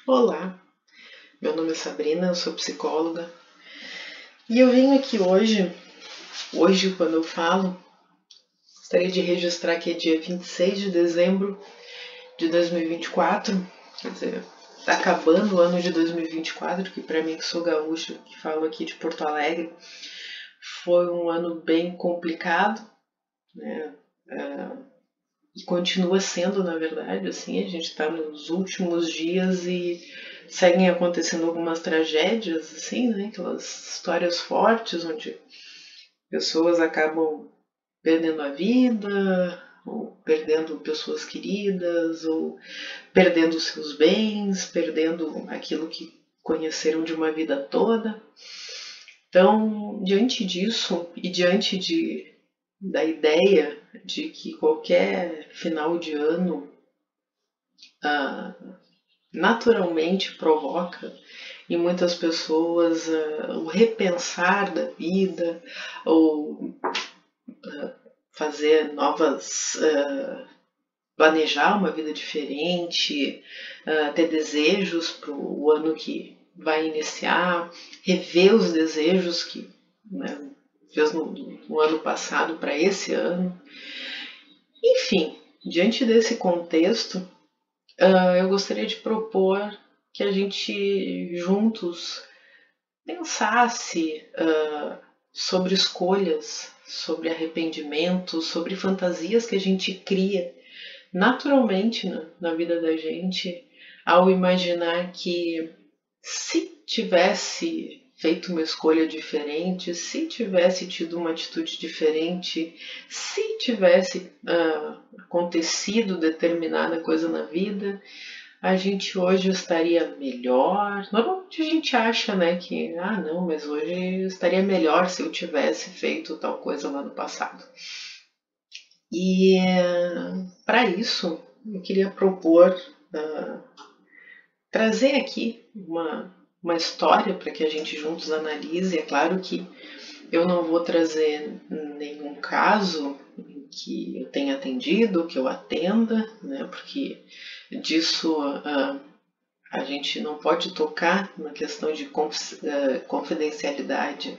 Olá, meu nome é Sabrina, eu sou psicóloga e eu venho aqui hoje quando eu falo, gostaria de registrar que é dia 26 de dezembro de 2024, quer dizer, tá acabando o ano de 2024, que para mim que sou gaúcha, que falo aqui de Porto Alegre, foi um ano bem complicado, né? E continua sendo, na verdade, assim, a gente está nos últimos dias e seguem acontecendo algumas tragédias, assim, né? Aquelas histórias fortes onde pessoas acabam perdendo a vida, ou perdendo pessoas queridas, ou perdendo seus bens, perdendo aquilo que conheceram de uma vida toda. Então, diante disso e da ideia de que qualquer final de ano ah, naturalmente provoca em muitas pessoas o repensar da vida ou fazer novas, planejar uma vida diferente, ter desejos para o ano que vai iniciar, rever os desejos que, né, fez no ano passado para esse ano. Enfim, diante desse contexto, eu gostaria de propor que a gente juntos pensasse sobre escolhas, sobre arrependimento, sobre fantasias que a gente cria naturalmente na vida da gente ao imaginar que se tivesse feito uma escolha diferente, se tivesse tido uma atitude diferente, se tivesse acontecido determinada coisa na vida, a gente hoje estaria melhor. Normalmente a gente acha, né, que não, mas hoje estaria melhor se eu tivesse feito tal coisa lá no passado. E para isso eu queria propor trazer aqui uma história para que a gente juntos analise. É claro que eu não vou trazer nenhum caso que eu tenha atendido, que eu atenda, né, porque disso a gente não pode tocar na questão de confidencialidade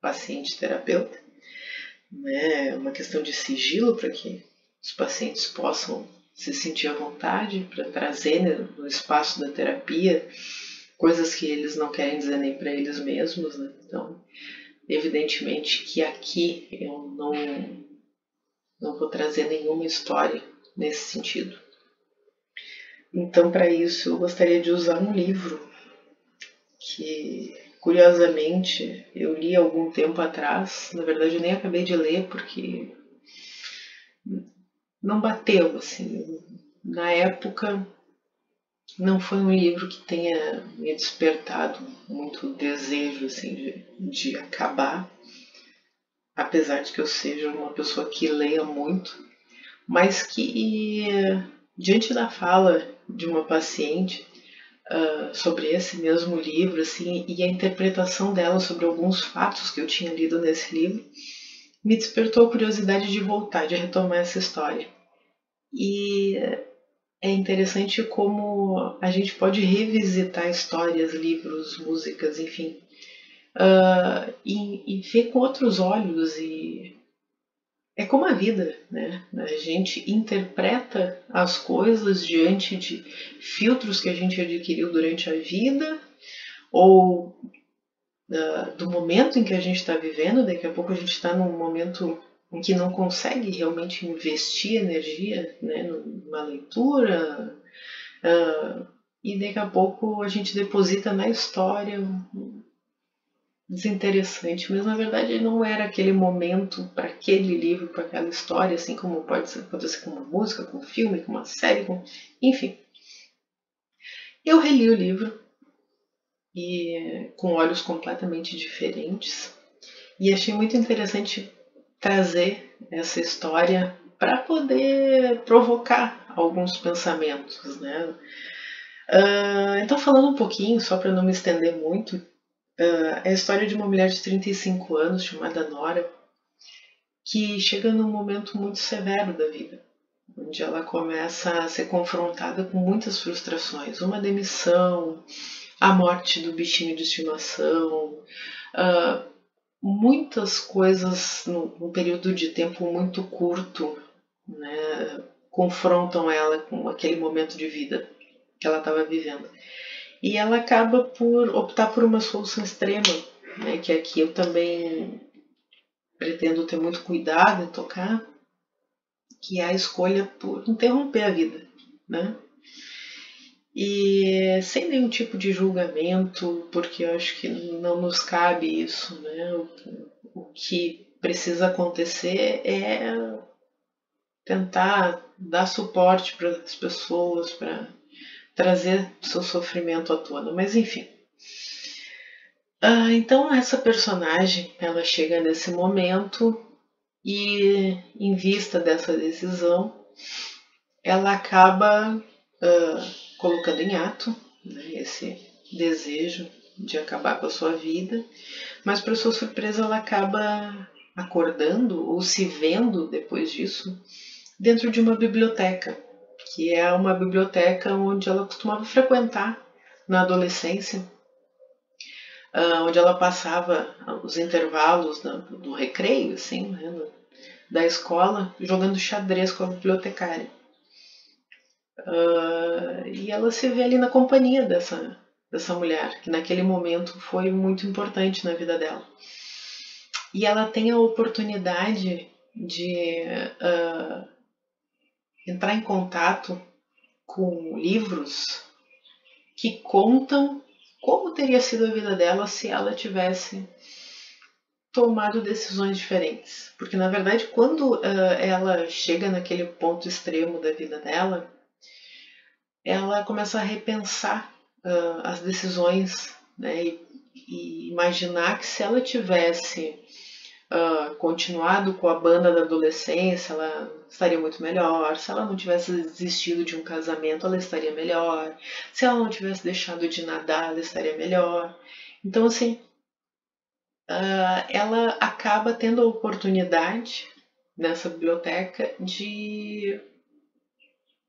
paciente-terapeuta, né, uma questão de sigilo para que os pacientes possam se sentir à vontade para trazer, né, no espaço da terapia coisas que eles não querem dizer nem para eles mesmos, né? Então, evidentemente que aqui eu não vou trazer nenhuma história nesse sentido. Então, para isso, eu gostaria de usar um livro que, curiosamente, eu li há algum tempo atrás. Na verdade, eu nem acabei de ler porque não bateu, assim. Na época, não foi um livro que tenha me despertado muito desejo, assim, de acabar, apesar de que eu seja uma pessoa que leia muito, mas que, diante da fala de uma paciente sobre esse mesmo livro, assim, e a interpretação dela sobre alguns fatos que eu tinha lido nesse livro, me despertou a curiosidade de voltar, de retomar essa história. E é interessante como a gente pode revisitar histórias, livros, músicas, enfim, e ver com outros olhos. E é como a vida, né? A gente interpreta as coisas diante de filtros que a gente adquiriu durante a vida ou do momento em que a gente está vivendo. Daqui a pouco a gente está num momento em que não consegue realmente investir energia, né, numa leitura, e daqui a pouco a gente deposita na história desinteressante, mas na verdade não era aquele momento para aquele livro, para aquela história, assim como pode acontecer com uma música, com um filme, com uma série, enfim. Eu reli o livro e com olhos completamente diferentes e achei muito interessante trazer essa história para poder provocar alguns pensamentos, né? Então, falando um pouquinho, só para não me estender muito, é a história de uma mulher de 35 anos chamada Nora, que chega num momento muito severo da vida. onde ela começa a ser confrontada com muitas frustrações. Uma demissão, a morte do bichinho de estimação, muitas coisas num período de tempo muito curto, né, confrontam ela com aquele momento de vida que ela estava vivendo. E ela acaba por optar por uma solução extrema, né, que aqui eu também pretendo ter muito cuidado em tocar, que é a escolha por interromper a vida, né? E sem nenhum tipo de julgamento, porque eu acho que não nos cabe isso, né? O que precisa acontecer é tentar dar suporte para as pessoas, para trazer seu sofrimento à tona, mas enfim. Então essa personagem, ela chega nesse momento e, em vista dessa decisão, ela acaba colocando em ato, né, esse desejo de acabar com a sua vida, mas para sua surpresa ela acaba acordando ou se vendo depois disso dentro de uma biblioteca, que é uma biblioteca onde ela costumava frequentar na adolescência, onde ela passava os intervalos do recreio, assim, né, da escola, jogando xadrez com a bibliotecária. E ela se vê ali na companhia dessa mulher, que naquele momento foi muito importante na vida dela. E ela tem a oportunidade de entrar em contato com livros que contam como teria sido a vida dela se ela tivesse tomado decisões diferentes. Porque, na verdade, quando ela chega naquele ponto extremo da vida dela, ela começa a repensar as decisões, né, e imaginar que se ela tivesse continuado com a banda da adolescência, ela estaria muito melhor. Se ela não tivesse desistido de um casamento, ela estaria melhor. Se ela não tivesse deixado de nadar, ela estaria melhor. Então, assim, ela acaba tendo a oportunidade nessa biblioteca de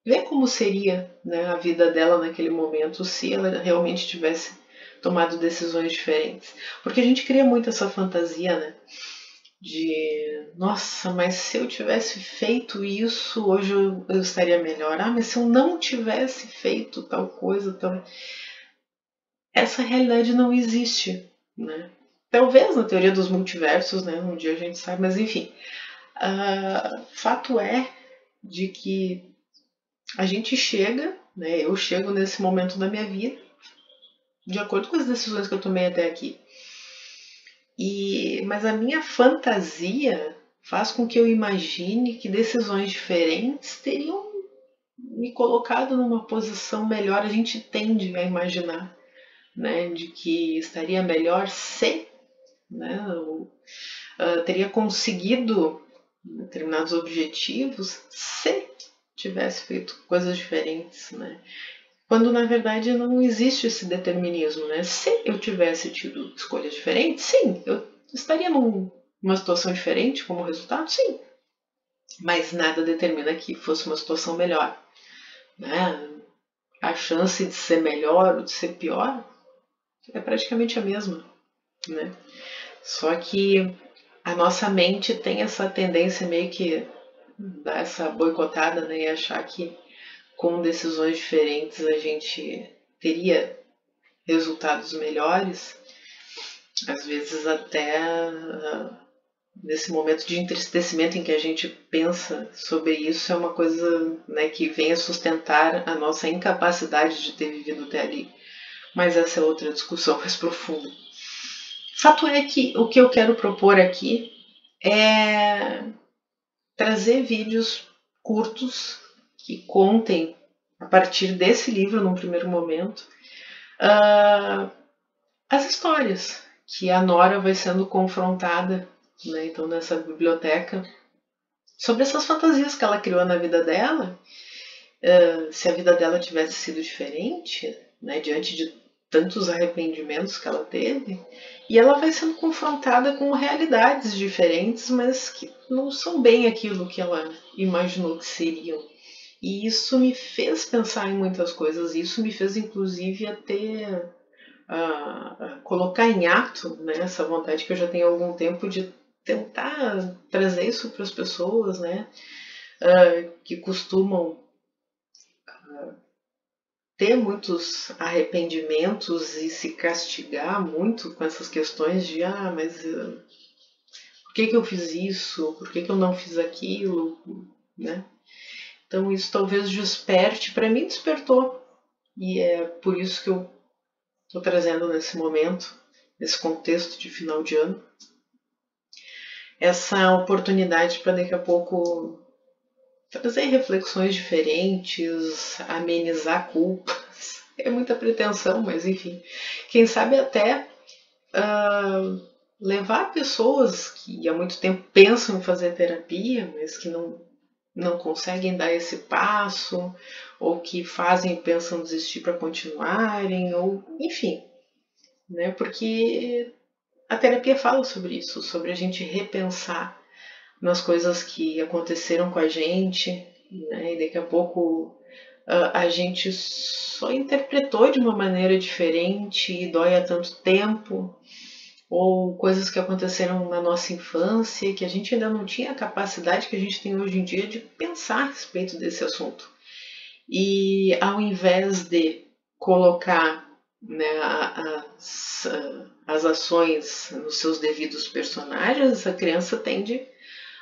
ver como seria, né, a vida dela naquele momento se ela realmente tivesse tomado decisões diferentes. Porque a gente cria muito essa fantasia, né, de nossa, mas se eu tivesse feito isso, hoje eu estaria melhor. Mas se eu não tivesse feito tal coisa, essa realidade não existe, né? Talvez na teoria dos multiversos, né? Um dia a gente sabe, mas enfim. Fato é de que a gente chega, né? Eu chego nesse momento da minha vida de acordo com as decisões que eu tomei até aqui. Mas a minha fantasia faz com que eu imagine que decisões diferentes teriam me colocado numa posição melhor. A gente tende a imaginar, né, de que estaria melhor se, né, teria conseguido determinados objetivos se tivesse feito coisas diferentes, né? Quando na verdade não existe esse determinismo, né? Se eu tivesse tido escolhas diferentes, sim, eu estaria numa situação diferente como resultado, sim. Mas nada determina que fosse uma situação melhor, né? A chance de ser melhor ou de ser pior é praticamente a mesma, né? Só que a nossa mente tem essa tendência meio que dar essa boicotada, né? E achar que com decisões diferentes a gente teria resultados melhores, às vezes até nesse momento de entristecimento em que a gente pensa sobre isso, é uma coisa, né, que vem a sustentar a nossa incapacidade de ter vivido até ali. Mas essa é outra discussão mais profunda. Fato é que o que eu quero propor aqui é trazer vídeos curtos que contem, a partir desse livro, num primeiro momento, as histórias que a Nora vai sendo confrontada, né, então, nessa biblioteca, sobre essas fantasias que ela criou na vida dela. Se a vida dela tivesse sido diferente, né, diante de tantos arrependimentos que ela teve, e ela vai sendo confrontada com realidades diferentes, mas que não são bem aquilo que ela imaginou que seriam. E isso me fez pensar em muitas coisas, isso me fez inclusive a colocar em ato, né, essa vontade que eu já tenho há algum tempo de tentar trazer isso para as pessoas, né, que costumam ter muitos arrependimentos e se castigar muito com essas questões de mas por que eu fiz isso? Por que eu não fiz aquilo? Né? Então isso talvez desperte, para mim despertou. E é por isso que eu estou trazendo nesse momento, nesse contexto de final de ano, essa oportunidade para daqui a pouco trazer reflexões diferentes, amenizar culpas. É muita pretensão, mas enfim. Quem sabe até levar pessoas que há muito tempo pensam em fazer terapia, mas que não conseguem dar esse passo, ou que fazem e pensam desistir para continuarem, ou enfim. Né? Porque a terapia fala sobre isso, sobre a gente repensar nas coisas que aconteceram com a gente, né? E daqui a pouco a gente só interpretou de uma maneira diferente e dói há tanto tempo, ou coisas que aconteceram na nossa infância que a gente ainda não tinha a capacidade que a gente tem hoje em dia de pensar a respeito desse assunto. E ao invés de colocar, né, as ações nos seus devidos personagens, a criança tende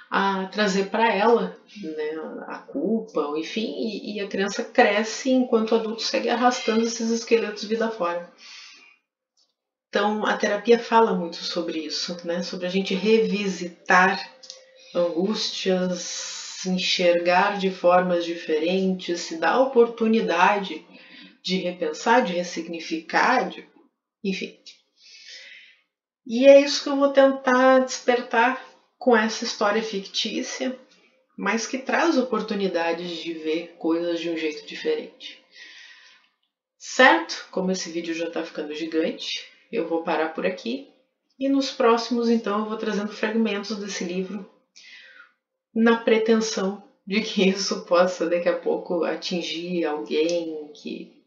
a trazer para ela, né, a culpa, enfim, e a criança cresce enquanto o adulto segue arrastando esses esqueletos vida fora. Então a terapia fala muito sobre isso, né, sobre a gente revisitar angústias, enxergar de formas diferentes, se dar a oportunidade de repensar, de ressignificar, enfim. E é isso que eu vou tentar despertar com essa história fictícia, mas que traz oportunidades de ver coisas de um jeito diferente. Certo? Como esse vídeo já está ficando gigante, eu vou parar por aqui. E nos próximos, então, eu vou trazendo fragmentos desse livro na pretensão de que isso possa, daqui a pouco, atingir alguém que,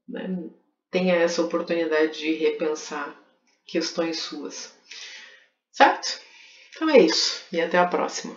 né, tenha essa oportunidade de repensar questões suas. Certo? Então é isso. E até a próxima.